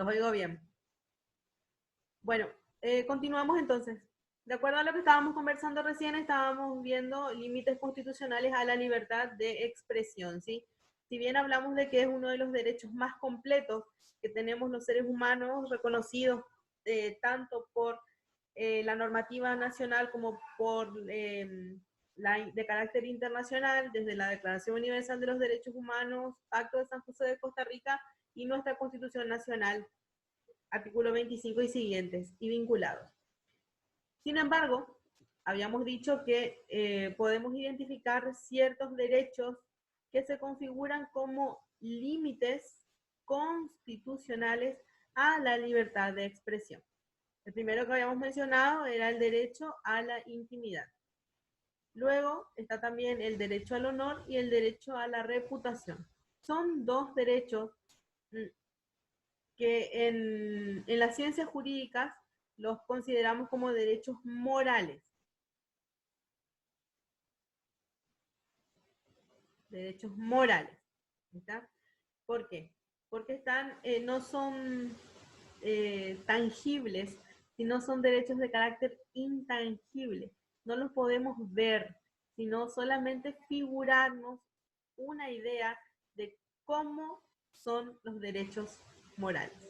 Los oigo bien. Bueno, continuamos entonces. De acuerdo a lo que estábamos conversando recién, estábamos viendo límites constitucionales a la libertad de expresión, ¿sí? Si bien hablamos de que es uno de los derechos más completos que tenemos los seres humanos, reconocidos tanto por la normativa nacional como por la de carácter internacional, desde la Declaración Universal de los Derechos Humanos, Pacto de San José de Costa Rica y nuestra Constitución Nacional, artículo 25 y siguientes, y vinculados. Sin embargo, habíamos dicho que podemos identificar ciertos derechos que se configuran como límites constitucionales a la libertad de expresión. El primero que habíamos mencionado era el derecho a la intimidad. Luego está también el derecho al honor y el derecho a la reputación. Son dos derechos que en las ciencias jurídicas los consideramos como derechos morales. Derechos morales. ¿Está? ¿Por qué? Porque están, no son tangibles, sino son derechos de carácter intangible. No los podemos ver, sino solamente figurarnos una idea de cómo son los derechos morales.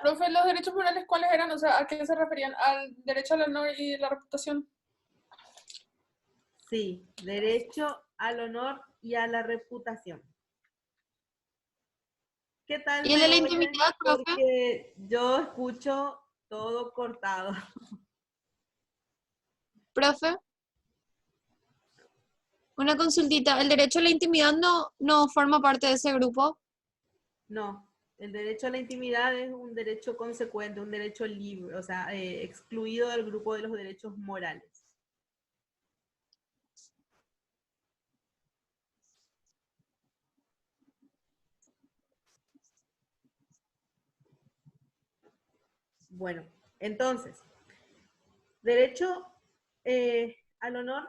Profe, ¿los derechos morales cuáles eran? O sea, ¿a qué se referían? ¿Al derecho al honor y la reputación? Sí, derecho al honor y a la reputación. ¿Qué tal ¿Y el de me la oyen? intimidad, profe? Porque yo escucho todo cortado. Profe, una consultita. ¿El derecho a la intimidad no forma parte de ese grupo? No, el derecho a la intimidad es un derecho consecuente, un derecho libre, o sea, excluido del grupo de los derechos morales. Bueno, entonces, derecho al honor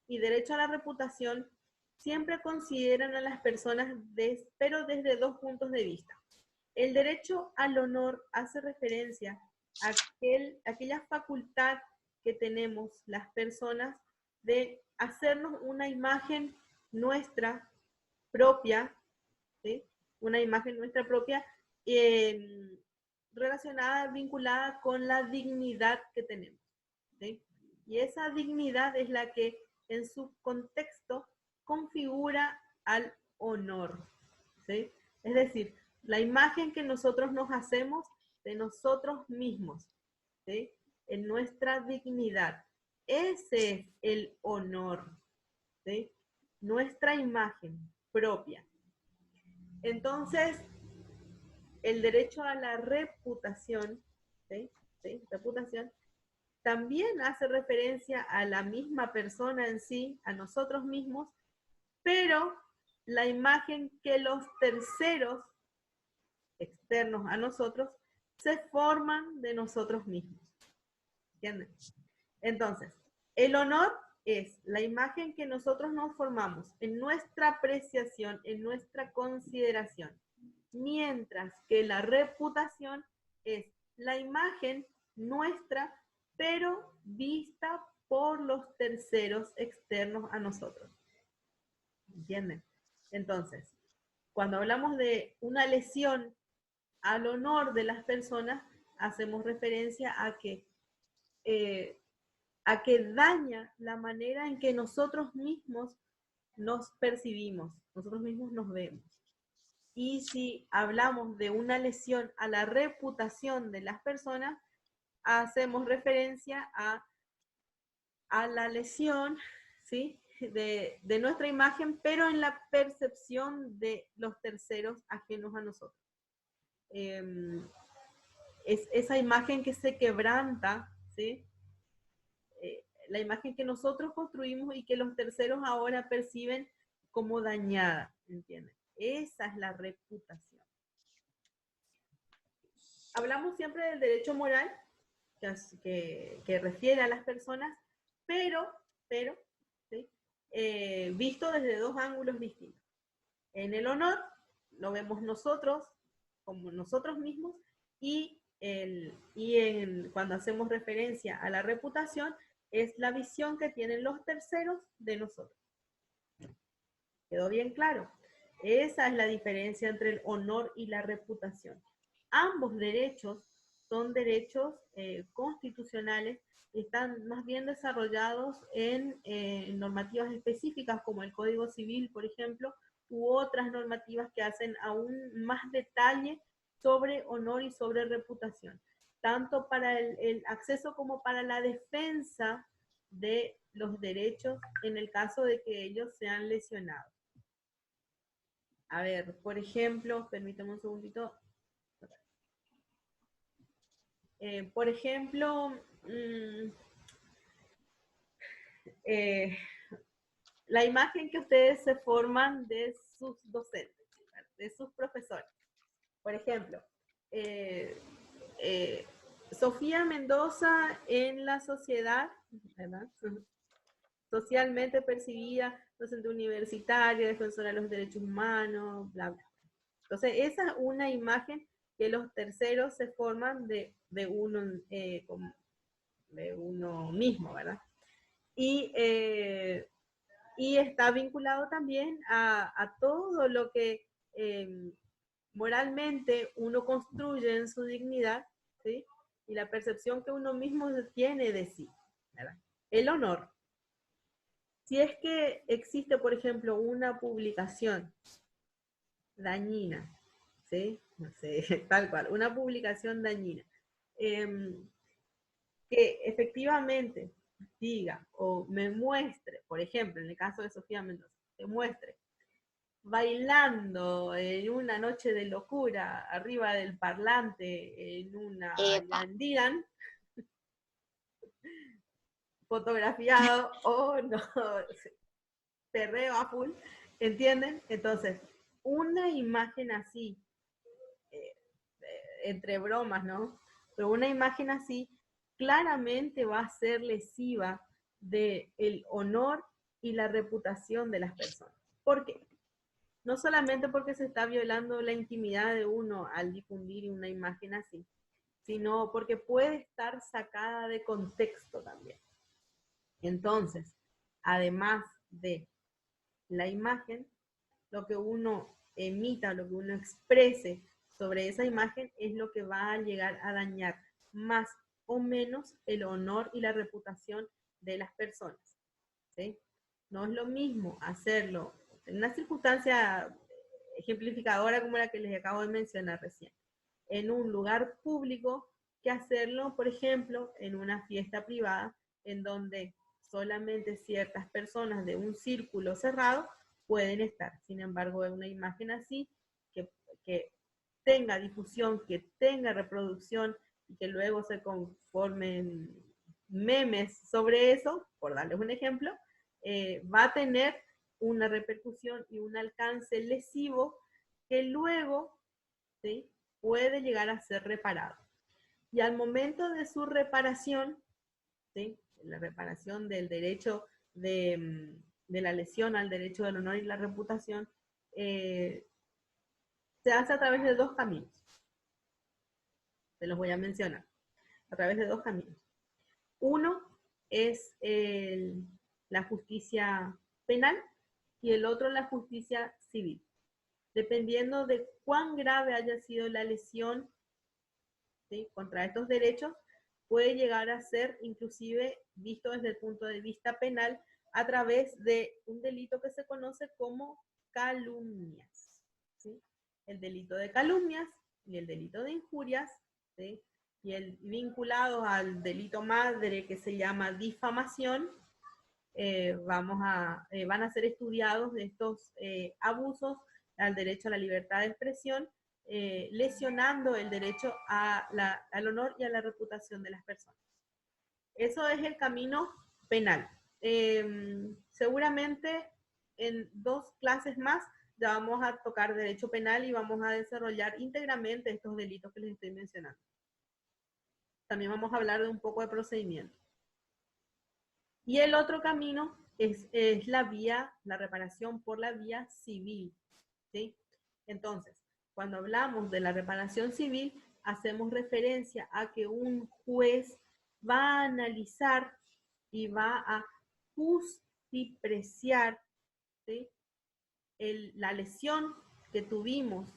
y derecho a la reputación siempre consideran a las personas, pero desde dos puntos de vista. El derecho al honor hace referencia a aquella facultad que tenemos las personas de hacernos una imagen nuestra propia, ¿sí? Una imagen nuestra propia relacionada, vinculada con la dignidad que tenemos, ¿sí? Y esa dignidad es la que en su contexto configura al honor, ¿sí? Es decir, la imagen que nosotros nos hacemos de nosotros mismos, ¿sí? En nuestra dignidad. Ese es el honor, ¿sí? Nuestra imagen propia. Entonces, el derecho a la reputación, ¿sí? ¿Sí? Reputación, también hace referencia a la misma persona en sí, a nosotros mismos, pero la imagen que los terceros externos a nosotros se forman de nosotros mismos. ¿Entienden? Entonces, el honor es la imagen que nosotros nos formamos en nuestra apreciación, en nuestra consideración, mientras que la reputación es la imagen nuestra, pero vista por los terceros externos a nosotros. ¿Entienden? Entonces, cuando hablamos de una lesión al honor de las personas, hacemos referencia a que daña la manera en que nosotros mismos nos percibimos, nosotros mismos nos vemos. Y si hablamos de una lesión a la reputación de las personas, hacemos referencia a la lesión, ¿sí? de nuestra imagen, pero en la percepción de los terceros ajenos a nosotros. Es esa imagen que se quebranta, ¿sí? La imagen que nosotros construimos y que los terceros ahora perciben como dañada, ¿entienden? Esa es la reputación. Hablamos siempre del derecho moral, que refiere a las personas, pero ¿sí? Visto desde dos ángulos distintos. En el honor, lo vemos nosotros, como nosotros mismos, y cuando hacemos referencia a la reputación, es la visión que tienen los terceros de nosotros. ¿Quedó bien claro? Esa es la diferencia entre el honor y la reputación. Ambos derechos son derechos constitucionales, están más bien desarrollados en normativas específicas como el Código Civil, por ejemplo, u otras normativas que hacen aún más detalle sobre honor y sobre reputación, tanto para el acceso como para la defensa de los derechos en el caso de que ellos sean lesionados. A ver, por ejemplo, permítame un segundito. Por ejemplo, la imagen que ustedes se forman de sus docentes, de sus profesores. Por ejemplo, Sofía Mendoza en la sociedad, ¿verdad? Socialmente percibida, docente universitaria, defensora de los derechos humanos, bla, bla. Entonces, esa es una imagen que los terceros se forman de uno mismo, ¿verdad? Y está vinculado también a todo lo que moralmente uno construye en su dignidad, ¿sí? Y la percepción que uno mismo tiene de sí, ¿verdad? El honor. Si es que existe, por ejemplo, una publicación dañina, ¿sí? No sé, tal cual, una publicación dañina, que efectivamente diga o me muestre, por ejemplo, en el caso de Sofía Mendoza, que muestre bailando en una noche de locura arriba del parlante en una Yandiran, fotografiado o no, perreo a full, ¿entienden? Entonces, una imagen así, entre bromas, ¿no? Pero una imagen así claramente va a ser lesiva del honor y la reputación de las personas. ¿Por qué? No solamente porque se está violando la intimidad de uno al difundir una imagen así, sino porque puede estar sacada de contexto también. Entonces, además de la imagen, lo que uno emita, lo que uno exprese sobre esa imagen es lo que va a llegar a dañar más o menos el honor y la reputación de las personas, ¿sí? No es lo mismo hacerlo en una circunstancia ejemplificadora como la que les acabo de mencionar recién, en un lugar público, que hacerlo, por ejemplo, en una fiesta privada, en donde solamente ciertas personas de un círculo cerrado pueden estar. Sin embargo, es una imagen así, que tenga difusión, que tenga reproducción, y que luego se conformen memes sobre eso, por darles un ejemplo, va a tener una repercusión y un alcance lesivo que luego, ¿sí?, puede llegar a ser reparado. Y al momento de su reparación, ¿sí?, la reparación del derecho de la lesión al derecho del honor y la reputación, se hace a través de dos caminos. Se los voy a mencionar. A través de dos caminos. Uno es la justicia penal y el otro la justicia civil. Dependiendo de cuán grave haya sido la lesión, ¿sí?, contra estos derechos, puede llegar a ser inclusive visto desde el punto de vista penal a través de un delito que se conoce como calumnias, ¿sí? El delito de calumnias y el delito de injurias, ¿sí?, y el vinculado al delito madre que se llama difamación, van a ser estudiados de estos abusos al derecho a la libertad de expresión, lesionando el derecho al honor y a la reputación de las personas. Eso es el camino penal. Seguramente en 2 clases más ya vamos a tocar derecho penal y vamos a desarrollar íntegramente estos delitos que les estoy mencionando. También vamos a hablar de un poco de procedimiento. Y el otro camino es la reparación por la vía civil, ¿sí? Entonces, cuando hablamos de la reparación civil, hacemos referencia a que un juez va a analizar y va a justipreciar, ¿sí?, la lesión que tuvimos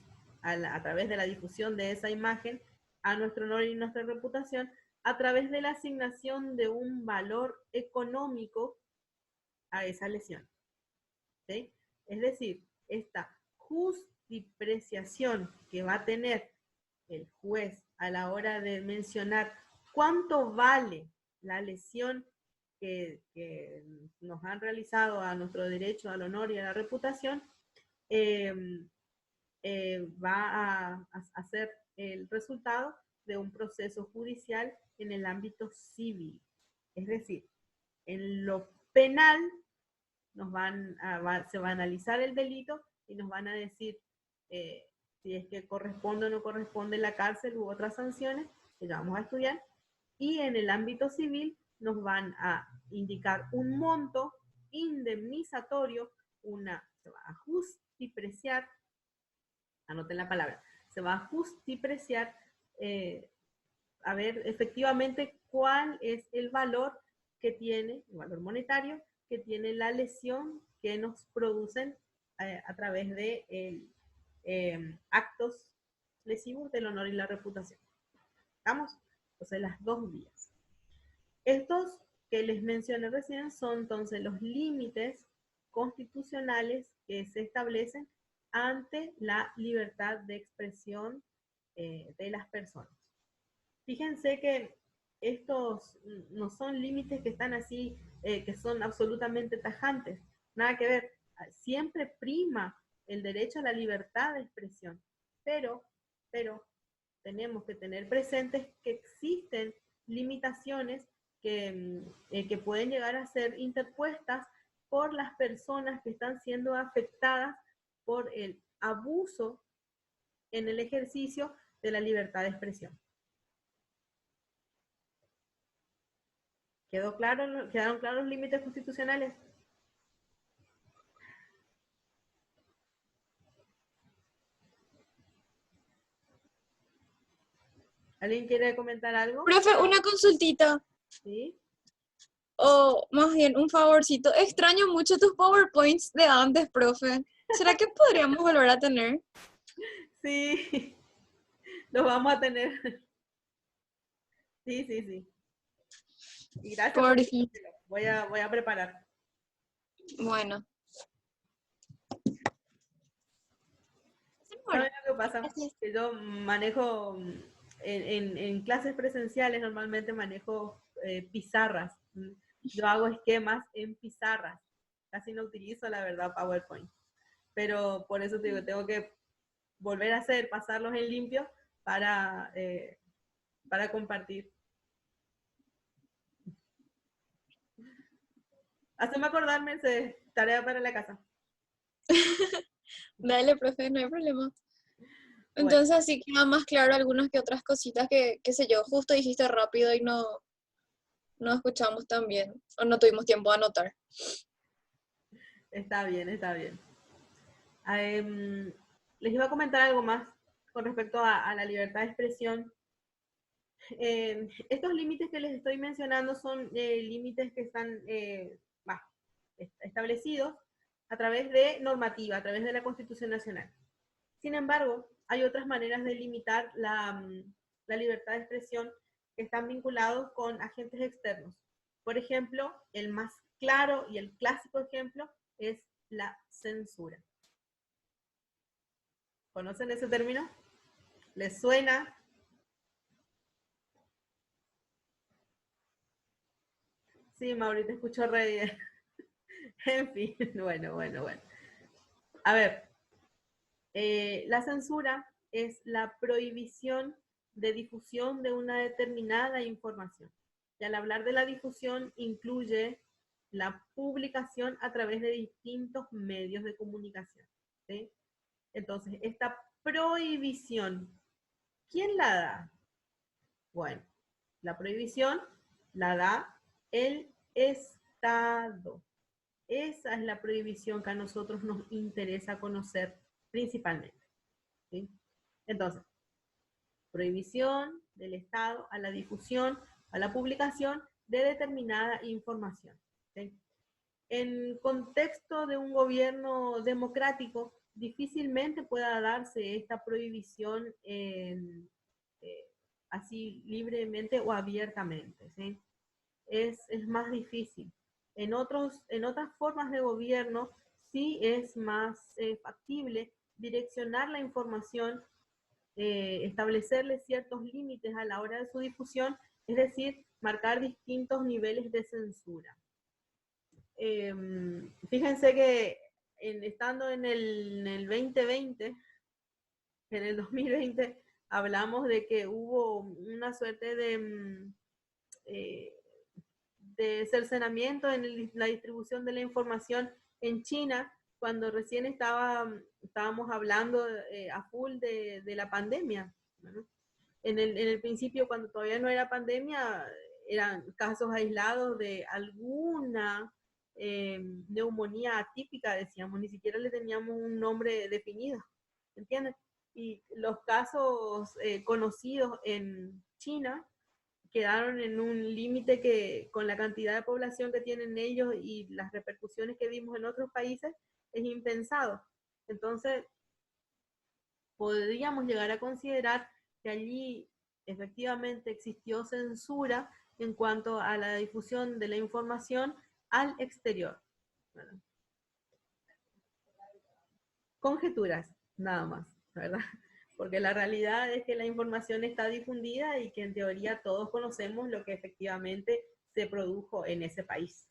a través de la difusión de esa imagen a nuestro honor y nuestra reputación, a través de la asignación de un valor económico a esa lesión, ¿sí? Es decir, esta justipreciación que va a tener el juez a la hora de mencionar cuánto vale la lesión que nos han realizado a nuestro derecho al honor y a la reputación, va a ser el resultado de un proceso judicial en el ámbito civil. Es decir, en lo penal se va a analizar el delito y nos van a decir si es que corresponde o no corresponde la cárcel u otras sanciones que ya vamos a estudiar. Y en el ámbito civil nos van a indicar un monto indemnizatorio, se va a justipreciar, anoten la palabra, se va a justipreciar, a ver efectivamente cuál es el valor que tiene, el valor monetario que tiene la lesión que nos producen a través de actos lesivos del honor y la reputación. ¿Estamos? Entonces, las dos vías. Estos que les mencioné recién son entonces los límites constitucionales que se establecen ante la libertad de expresión de las personas. Fíjense que estos no son límites que están así, que son absolutamente tajantes, nada que ver. Siempre prima el derecho a la libertad de expresión, pero tenemos que tener presentes que existen limitaciones que pueden llegar a ser interpuestas por las personas que están siendo afectadas por el abuso en el ejercicio de la libertad de expresión. ¿Quedaron claros los límites constitucionales? ¿Alguien quiere comentar algo? Profe, una consultita, ¿Sí? o más bien un favorcito. Extraño mucho tus PowerPoints de antes, profe. ¿Será que podríamos volver a tener? Sí, los vamos a tener. Sí, sí, sí. Y gracias por Porfi. voy a preparar. Bueno. ¿Saben lo que pasa? Que yo manejo, en clases presenciales normalmente manejo pizarras. Yo hago esquemas en pizarras. Casi no utilizo, la verdad, PowerPoint. Pero por eso te digo, tengo que volver a pasarlos en limpio para compartir. Haceme acordarme de tarea para la casa. Dale, profe, no hay problema. Bueno. Entonces así queda más claro algunas que otras cositas que, qué sé yo, justo dijiste rápido y no escuchamos tan bien, o no tuvimos tiempo de anotar. Está bien, está bien. Les iba a comentar algo más con respecto a la libertad de expresión. Estos límites que les estoy mencionando son límites que están establecidos a través de normativa, a través de la Constitución Nacional. Sin embargo, hay otras maneras de limitar la libertad de expresión que están vinculados con agentes externos. Por ejemplo, el más claro y el clásico ejemplo es la censura. ¿Conocen ese término? ¿Les suena? Sí, Mauri, te escucho re bien. En fin, bueno. A ver, la censura es la prohibición de difusión de una determinada información. Y al hablar de la difusión incluye la publicación a través de distintos medios de comunicación, ¿sí? Entonces, esta prohibición, ¿quién la da? Bueno, la prohibición la da el Estado. Esa es la prohibición que a nosotros nos interesa conocer principalmente, ¿sí? Entonces, prohibición del Estado a la difusión, a la publicación de determinada información. ¿Sí? En contexto de un gobierno democrático, difícilmente pueda darse esta prohibición así libremente o abiertamente. ¿Sí? Es más difícil. En otras formas de gobierno sí es más factible direccionar la información, establecerle ciertos límites a la hora de su difusión, es decir, marcar distintos niveles de censura. Fíjense que estando en el 2020, en el 2020, hablamos de que hubo una suerte de cercenamiento en la distribución de la información en China, cuando recién estábamos hablando a full de la pandemia, ¿no? En el principio, cuando todavía no era pandemia, eran casos aislados de alguna neumonía atípica, decíamos, ni siquiera le teníamos un nombre definido, ¿entiendes? Y los casos conocidos en China quedaron en un límite que, con la cantidad de población que tienen ellos y las repercusiones que vimos en otros países, es impensado. Entonces, podríamos llegar a considerar que allí efectivamente existió censura en cuanto a la difusión de la información al exterior. Bueno, conjeturas, nada más, ¿verdad? Porque la realidad es que la información está difundida y que en teoría todos conocemos lo que efectivamente se produjo en ese país.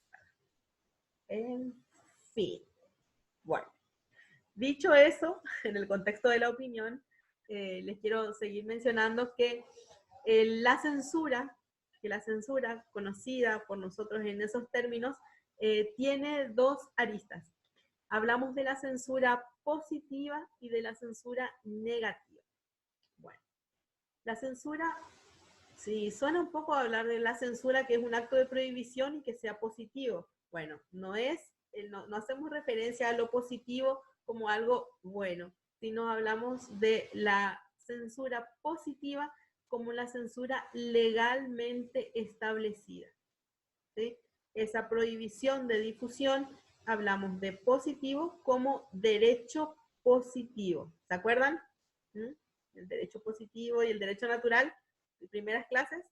En fin. Bueno, dicho eso, en el contexto de la opinión, les quiero seguir mencionando que la censura conocida por nosotros en esos términos, tiene dos aristas. Hablamos de la censura positiva y de la censura negativa. Bueno, la censura, sí, suena un poco a hablar de la censura que es un acto de prohibición y que sea positivo. Bueno, no hacemos referencia a lo positivo como algo bueno, sino hablamos de la censura positiva como la censura legalmente establecida. ¿Sí? Esa prohibición de difusión, hablamos de positivo como derecho positivo. ¿Se acuerdan? ¿Mm? El derecho positivo y el derecho natural, de primeras clases.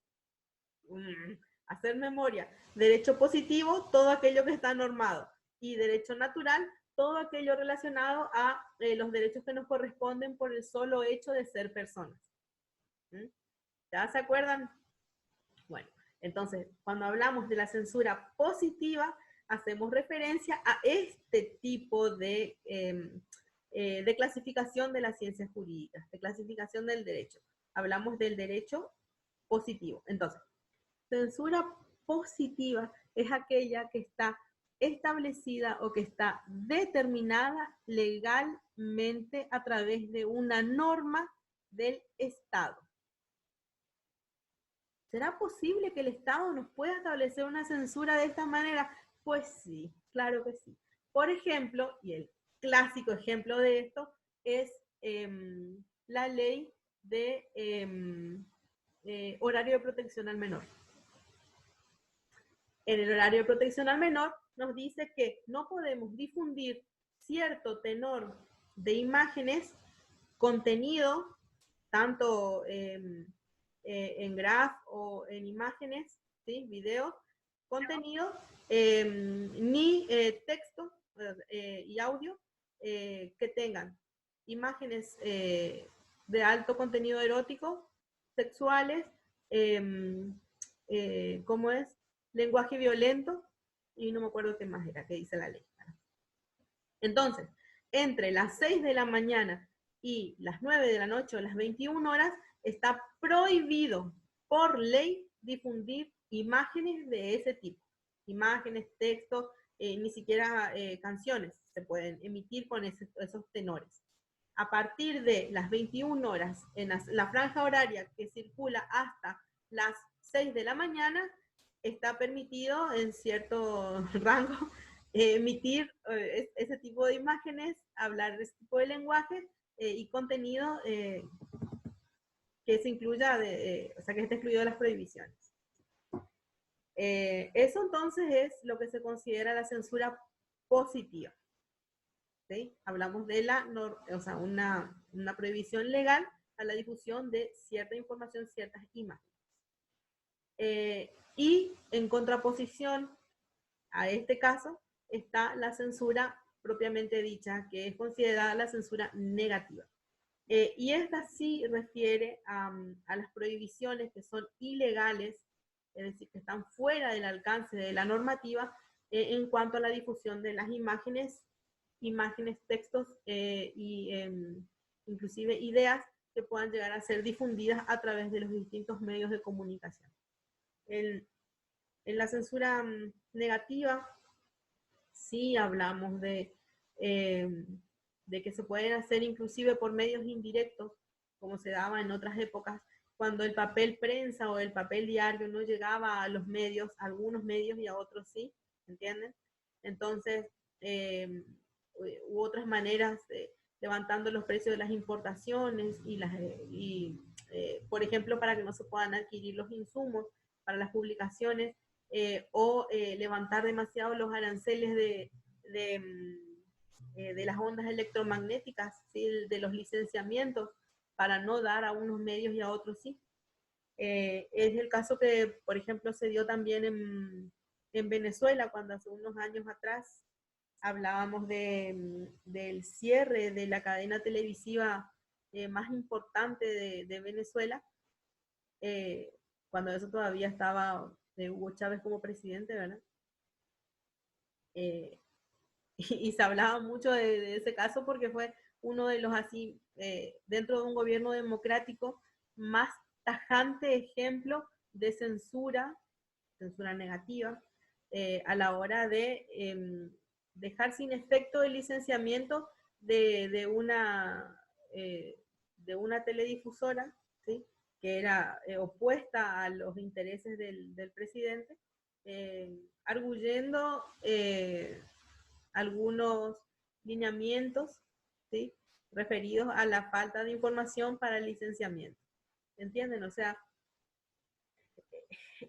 Hacer memoria. Derecho positivo, todo aquello que está normado. Y derecho natural, todo aquello relacionado a los derechos que nos corresponden por el solo hecho de ser personas. ¿Mm? ¿Ya se acuerdan? Bueno, entonces, cuando hablamos de la censura positiva, hacemos referencia a este tipo de clasificación de las ciencias jurídicas, de clasificación del derecho. Hablamos del derecho positivo. Entonces, censura positiva es aquella que está establecida o que está determinada legalmente a través de una norma del Estado. ¿Será posible que el Estado nos pueda establecer una censura de esta manera? Pues sí, claro que sí. Por ejemplo, y el clásico ejemplo de esto es la ley de horario de protección al menor. En el horario de protección al menor nos dice que no podemos difundir cierto tenor de imágenes, contenido, tanto en graph o en imágenes, ¿sí? Videos, contenido, ni texto y audio que tengan imágenes de alto contenido erótico, sexuales, ¿cómo es? Lenguaje violento, y no me acuerdo qué más era que dice la ley. Entonces, entre las 6 de la mañana y las 9 de la noche o las 21 horas, está prohibido por ley difundir imágenes de ese tipo. Imágenes, textos, ni siquiera canciones se pueden emitir con esos tenores. A partir de las 21 horas, en la franja horaria que circula hasta las 6 de la mañana, está permitido en cierto rango emitir ese tipo de imágenes, hablar de ese tipo de lenguaje y contenido que se incluya, o sea, que esté excluido de las prohibiciones. Eso entonces es lo que se considera la censura positiva. ¿Sí? Hablamos de o sea, una prohibición legal a la difusión de cierta información, ciertas imágenes. Y en contraposición a este caso está la censura propiamente dicha, que es considerada la censura negativa. Y esta sí refiere a las prohibiciones que son ilegales, es decir, que están fuera del alcance de la normativa en cuanto a la difusión de las imágenes, textos y inclusive ideas que puedan llegar a ser difundidas a través de los distintos medios de comunicación. En la censura negativa sí hablamos de que se pueden hacer inclusive por medios indirectos, como se daba en otras épocas, cuando el papel prensa o el papel diario no llegaba a los medios, a algunos medios y a otros sí, ¿entienden? Entonces, u otras maneras, levantando los precios de las importaciones por ejemplo, para que no se puedan adquirir los insumos para las publicaciones, o levantar demasiado los aranceles de las ondas electromagnéticas, ¿sí? De los licenciamientos, para no dar a unos medios y a otros sí. Es el caso que, por ejemplo, se dio también en Venezuela, cuando hace unos años atrás hablábamos del cierre de la cadena televisiva más importante de Venezuela, cuando eso todavía estaba Hugo Chávez como presidente, ¿verdad? Y se hablaba mucho de ese caso porque fue uno de los así, dentro de un gobierno democrático, más tajante ejemplo de censura negativa, a la hora de dejar sin efecto el licenciamiento de una teledifusora, ¿sí? Que era opuesta a los intereses del presidente, arguyendo algunos lineamientos, ¿sí? Referidos a la falta de información para el licenciamiento. ¿Entienden? O sea,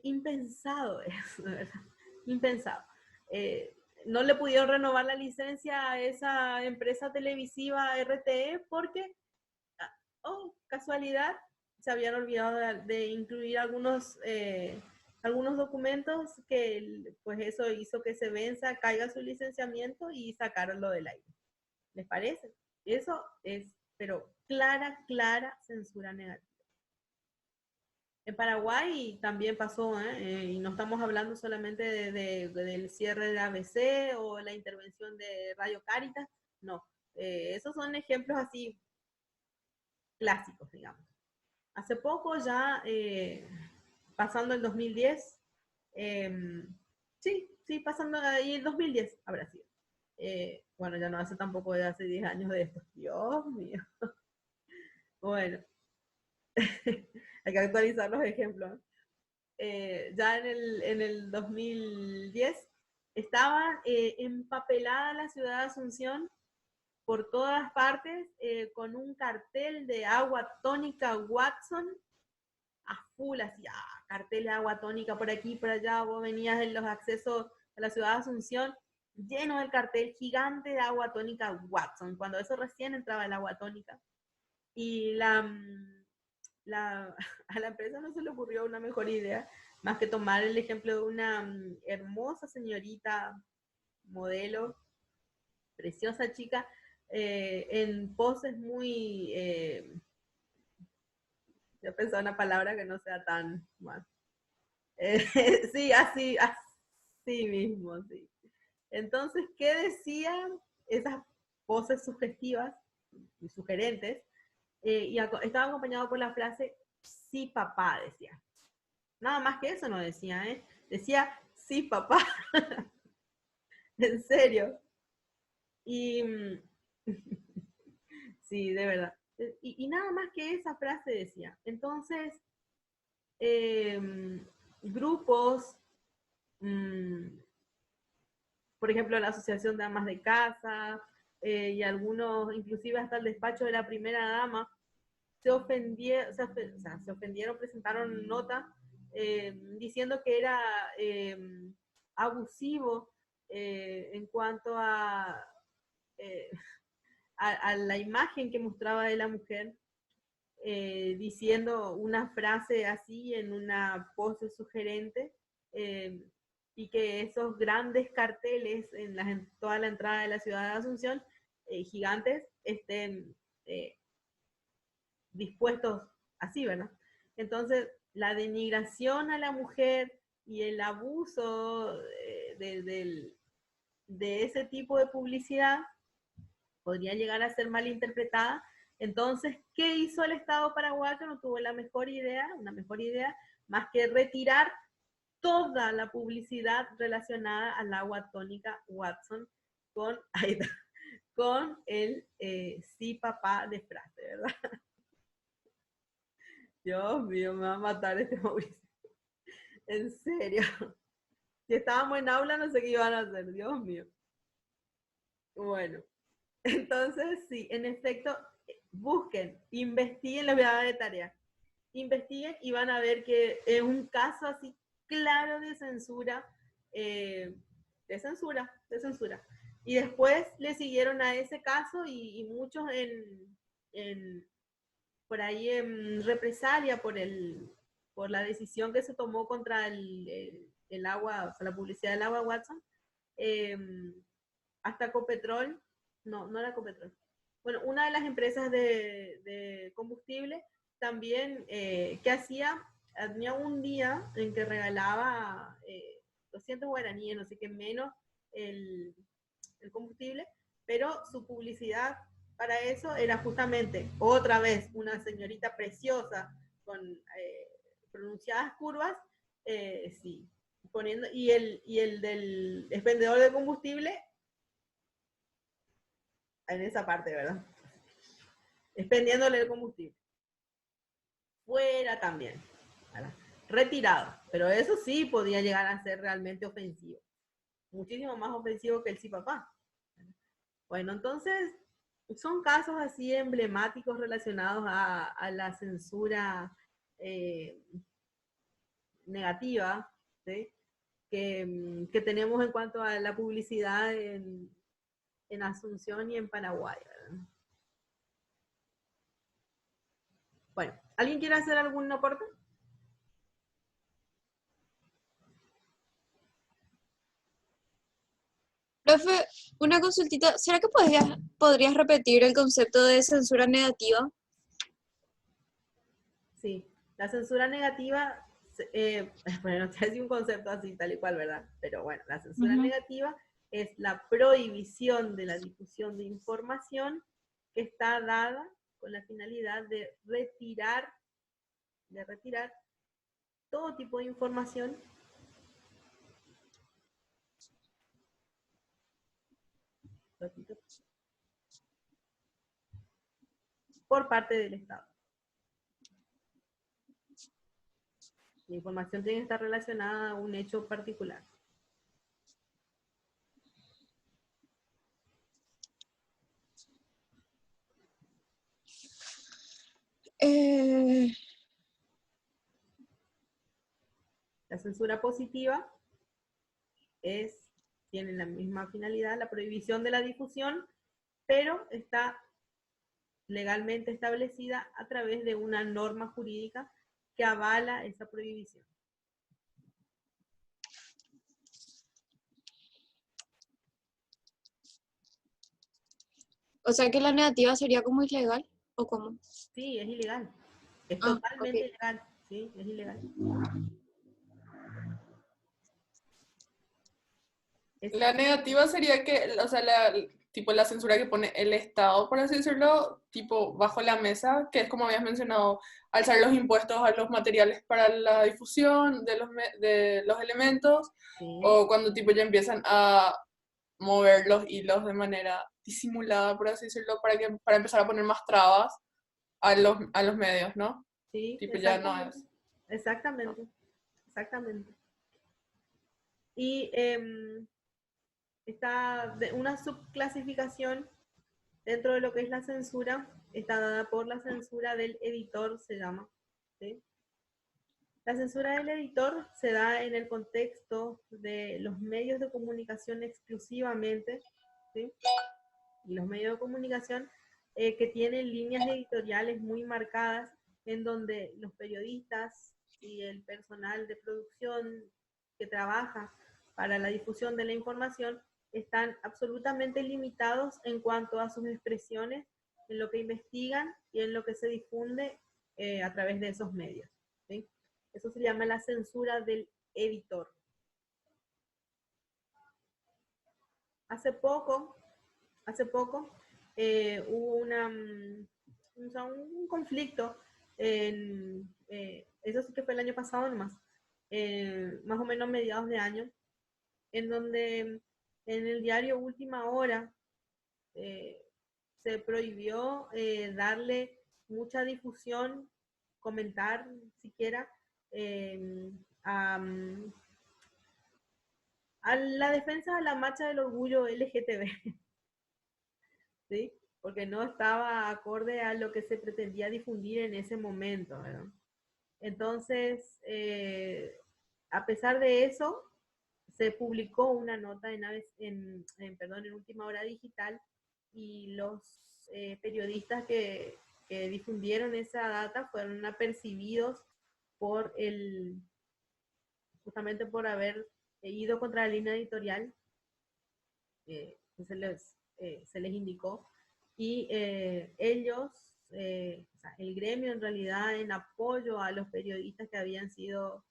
impensado eso, ¿verdad? Impensado. No le pudieron renovar la licencia a esa empresa televisiva RTE porque, casualidad, se habían olvidado de incluir algunos documentos que pues eso hizo que se venza, caiga su licenciamiento y sacarlo del aire. ¿Les parece? Eso es, pero clara censura negativa. En Paraguay también pasó, y no estamos hablando solamente del cierre de ABC o la intervención de Radio Cáritas, no. Esos son ejemplos así clásicos, digamos. Hace poco ya, pasando el 2010, sí, pasando ahí el 2010 habrá sido. Bueno, ya no hace tampoco de hace 10 años de esto. Dios mío. Bueno. Hay que actualizar los ejemplos. Ya en el 2010 estaba empapelada la ciudad de Asunción por todas partes, con un cartel de agua tónica Watson a full, así, cartel de agua tónica por aquí, por allá. Vos venías en los accesos a la ciudad de Asunción, lleno del cartel gigante de agua tónica Watson, cuando eso recién entraba el agua tónica. Y a la empresa no se le ocurrió una mejor idea más que tomar el ejemplo de una hermosa señorita, modelo, preciosa chica, en poses muy, yo pensaba una palabra que no sea tan mal. Sí, así mismo, sí. Entonces, ¿qué decían esas poses sugestivas y sugerentes? Y estaba acompañado por la frase, sí, papá, decía. Nada más que eso no decía, decía, sí, papá. En serio. Y sí, de verdad. Y nada más que esa frase decía. Entonces, grupos, por ejemplo, la Asociación de Amas de Casa, y algunos, inclusive hasta el despacho de la primera dama, se ofendieron, se ofendieron, presentaron nota diciendo que era abusivo en cuanto eh, a la imagen que mostraba de la mujer, diciendo una frase así en una pose sugerente, y que esos grandes carteles en toda la entrada de la ciudad de Asunción, gigantes, estén dispuestos así, ¿verdad? Entonces, la denigración a la mujer y el abuso de ese tipo de publicidad podría llegar a ser mal interpretada. Entonces, ¿qué hizo el Estado paraguayo? No tuvo una mejor idea, más que retirar toda la publicidad relacionada al agua tónica Watson con, con el sí papá de frase, ¿verdad? Dios mío, me va a matar este Mauricio. En serio. Si estábamos en aula, no sé qué iban a hacer, Dios mío. Bueno, entonces sí, en efecto, busquen, investiguen, les voy a dar de tarea. Investiguen y van a ver que es un caso así claro de censura, de censura. Y después le siguieron a ese caso y muchos por ahí en represalia por la decisión que se tomó contra el agua, o sea, la publicidad del agua Watson, hasta Copetrol, no era Copetrol. Bueno, una de las empresas de combustible también, ¿qué hacía? Tenía un día en que regalaba 200 guaraníes, no sé qué menos, el combustible, pero su publicidad para eso era justamente, otra vez, una señorita preciosa con pronunciadas curvas, sí, poniendo, y el del expendedor de combustible en esa parte, ¿verdad? Expendiéndole el combustible. Fuera también, ¿verdad? Retirado, pero eso sí podía llegar a ser realmente ofensivo, muchísimo más ofensivo que el sí papá. Bueno, entonces son casos así emblemáticos relacionados a la censura negativa, ¿sí? Que tenemos en cuanto a la publicidad en Asunción y en Paraguay, ¿verdad? Bueno, ¿alguien quiere hacer algún aporte? Profe, una consultita. ¿Será que podrías repetir el concepto de censura negativa? Sí, la censura negativa, bueno, no sé si un concepto así tal y cual, ¿verdad? Pero bueno, la censura negativa es la prohibición de la difusión de información que está dada con la finalidad de retirar todo tipo de información por parte del Estado. La información tiene que estar relacionada a un hecho particular. La censura positiva tiene la misma finalidad, la prohibición de la difusión, pero está legalmente establecida a través de una norma jurídica que avala esa prohibición. O sea que la negativa sería como ilegal, ¿o cómo? Sí, es ilegal. Es totalmente okay. ilegal. Sí, es ilegal. La negativa sería que, o sea, tipo la censura que pone el Estado, por así decirlo, tipo bajo la mesa, que es como habías mencionado, alzar los impuestos a los materiales para la difusión de los elementos, Sí. o cuando tipo ya empiezan a mover los hilos de manera disimulada, por así decirlo, para empezar a poner más trabas a los medios, ¿no? Sí, Tipo ya no es. exactamente. Exactamente. Y está una subclasificación dentro de lo que es la censura, está dada por la censura del editor, se llama. ¿Sí? La censura del editor se da en el contexto de los medios de comunicación exclusivamente, ¿sí? Y los medios de comunicación que tienen líneas editoriales muy marcadas, en donde los periodistas y el personal de producción que trabaja para la difusión de la información están absolutamente limitados en cuanto a sus expresiones, en lo que investigan y en lo que se difunde a través de esos medios. ¿Sí? Eso se llama la censura del editor. Hace poco hubo un conflicto, eso sí que fue el año pasado nomás, más o menos mediados de año, en donde en el diario Última Hora se prohibió darle mucha difusión, comentar siquiera a, a la defensa de la marcha del orgullo LGTB, ¿sí? Porque no estaba acorde a lo que se pretendía difundir en ese momento, ¿verdad? Entonces, a pesar de eso, se publicó una nota en Última Hora Digital, y los periodistas que difundieron esa data fueron apercibidos por justamente por haber ido contra la línea editorial se les indicó, y ellos, o sea, el gremio en realidad, en apoyo a los periodistas que habían sido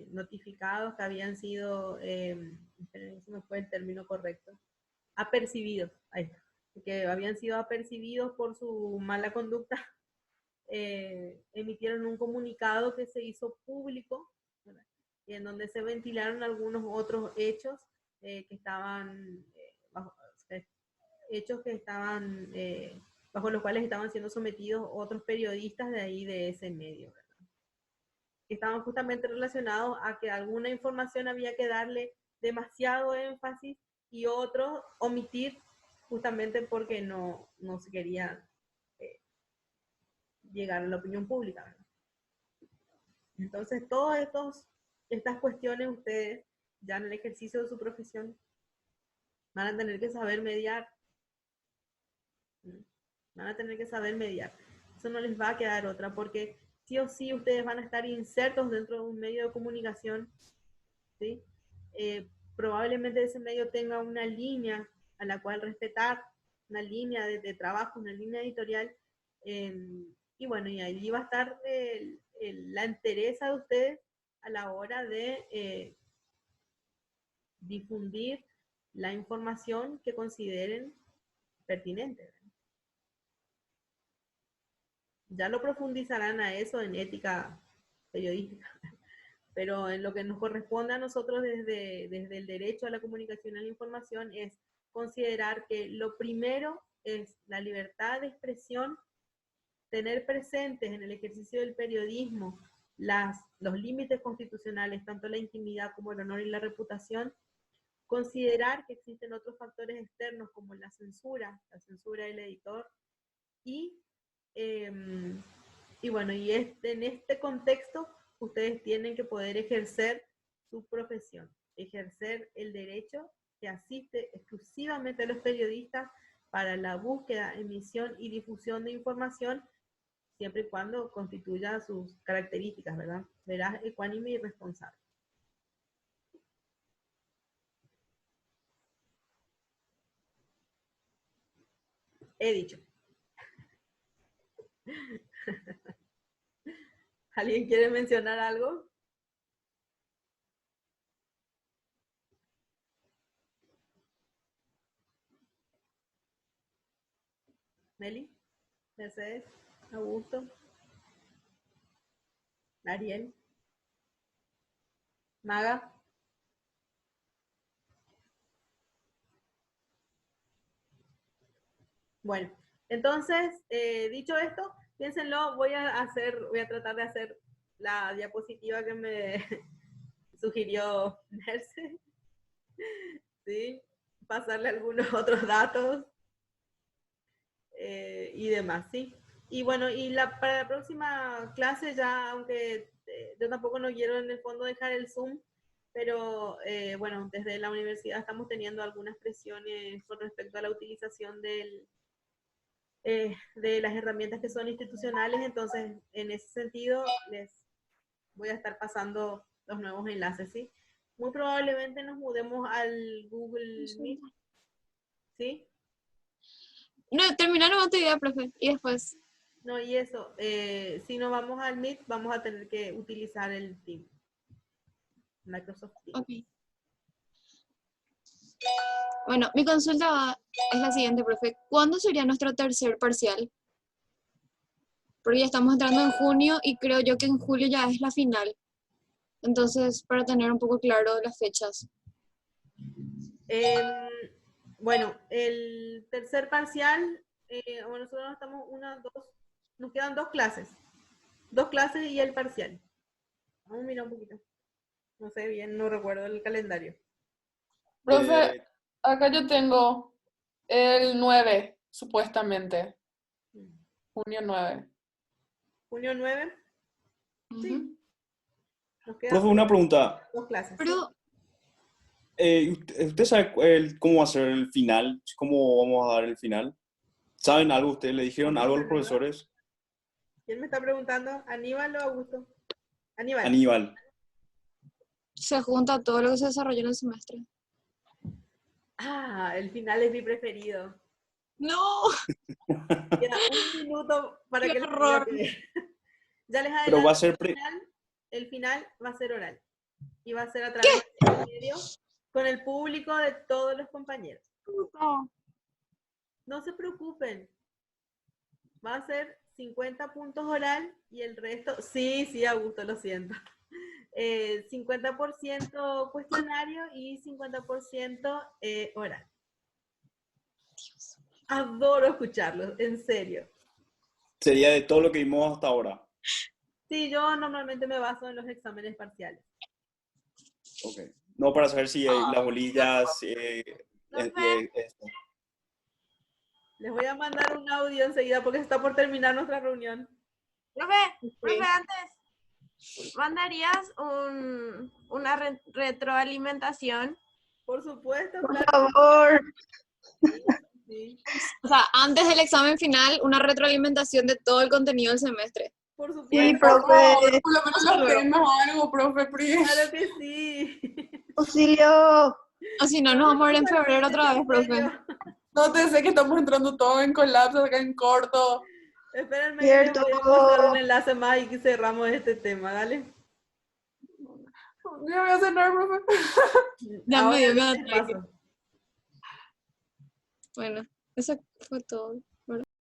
notificados, que habían sido, eso no fue el término correcto, apercibidos, ahí está, que habían sido apercibidos por su mala conducta, emitieron un comunicado que se hizo público, ¿verdad? Y en donde se ventilaron algunos otros hechos que estaban hechos que estaban bajo los cuales estaban siendo sometidos otros periodistas de ahí, de ese medio, ¿verdad? Que estaban justamente relacionados a que alguna información había que darle demasiado énfasis y otro omitir, justamente porque no se quería llegar a la opinión pública, ¿verdad? Entonces, todas estas cuestiones ustedes, ya en el ejercicio de su profesión, van a tener que saber mediar. Van a tener que saber mediar. Eso no les va a quedar otra, porque sí o sí ustedes van a estar insertos dentro de un medio de comunicación, ¿sí? Probablemente ese medio tenga una línea a la cual respetar, una línea de trabajo, una línea editorial, y bueno, y allí va a estar la entereza de ustedes a la hora de difundir la información que consideren pertinente. Ya lo profundizarán a eso en ética periodística, pero en lo que nos corresponde a nosotros desde el derecho a la comunicación y a la información es considerar que lo primero es la libertad de expresión, tener presentes en el ejercicio del periodismo los límites constitucionales, tanto la intimidad como el honor y la reputación, considerar que existen otros factores externos como la censura del editor, y bueno, y en este contexto ustedes tienen que poder ejercer su profesión, ejercer el derecho que asiste exclusivamente a los periodistas para la búsqueda, emisión y difusión de información, siempre y cuando constituya sus características, ¿verdad? Veraz, ecuánime y responsable. He dicho. ¿Alguien quiere mencionar algo? Meli, Mercedes, Augusto, Ariel, Maga. Bueno, entonces, dicho esto, piénsenlo, voy a tratar de hacer la diapositiva que me sugirió Nerce, ¿sí? pasarle algunos otros datos y demás, ¿sí? Y bueno, para la próxima clase ya, aunque yo tampoco no quiero en el fondo dejar el Zoom, pero bueno, desde la universidad estamos teniendo algunas presiones con respecto a la utilización de las herramientas que son institucionales, entonces en ese sentido les voy a estar pasando los nuevos enlaces, ¿sí? Muy probablemente nos mudemos al Google Meet, ¿sí? No, terminaron otra idea, profe. Y después. No, y eso, si no vamos al Meet, vamos a tener que utilizar el Team, Microsoft Teams. Ok. Bueno, mi consulta es la siguiente, profe. ¿Cuándo sería nuestro tercer parcial? Porque ya estamos entrando en junio y creo yo que en julio ya es la final. Entonces, para tener un poco claro las fechas. Bueno, el tercer parcial, bueno, nosotros estamos nos quedan 2 clases. 2 clases y el parcial. Vamos a mirar un poquito. No sé bien, no recuerdo el calendario. Profe, acá yo tengo el 9, supuestamente. Junio 9. Junio 9. Sí. Ujú. Nos quedan Profe, una pregunta. 2 clases. Pero, ¿Usted sabe cómo va a ser el final? ¿Cómo vamos a dar el final? ¿Saben algo ustedes? ¿Le dijeron algo a los profesores? ¿Quién me está preguntando? ¿Aníbal o Augusto? Aníbal. Aníbal. se junta todo lo que se desarrolló en el semestre. Ah, el final es mi preferido. ¡No! Queda un minuto para ¡Qué que les horror! diga que... Ya les Pero va a adelanto, ser... el final va a ser oral. Y va a ser a través del medio con el público de todos los compañeros. No. No se preocupen. Va a ser 50 puntos oral y el resto... Sí, Augusto, lo siento. 50% cuestionario y 50% oral. Adoro escucharlos, en serio. Sería de todo lo que vimos hasta ahora. Sí, yo normalmente me baso en los exámenes parciales. Ok. No, para saber si las bolillas... esto. Les voy a mandar un audio enseguida porque está por terminar nuestra reunión. Profe, antes, ¿mandarías una retroalimentación? Por supuesto, Por claro. favor. Sí, O sea, antes del examen final, una retroalimentación de todo el contenido del semestre. por supuesto. Sí, Por profe. favor, por lo menos los temas o algo, profe, please. Claro que sí. Auxilio. O si no, nos vamos a ver en febrero otra vez, profe. No te sé que estamos entrando todos en colapso acá en corto. Espérenme, que les Cierto. voy a mostrar un enlace más y que cerramos este tema, dale. Ya voy a cenar, profe. Ya me dio Ahora ganas. les paso. Bueno, eso fue todo.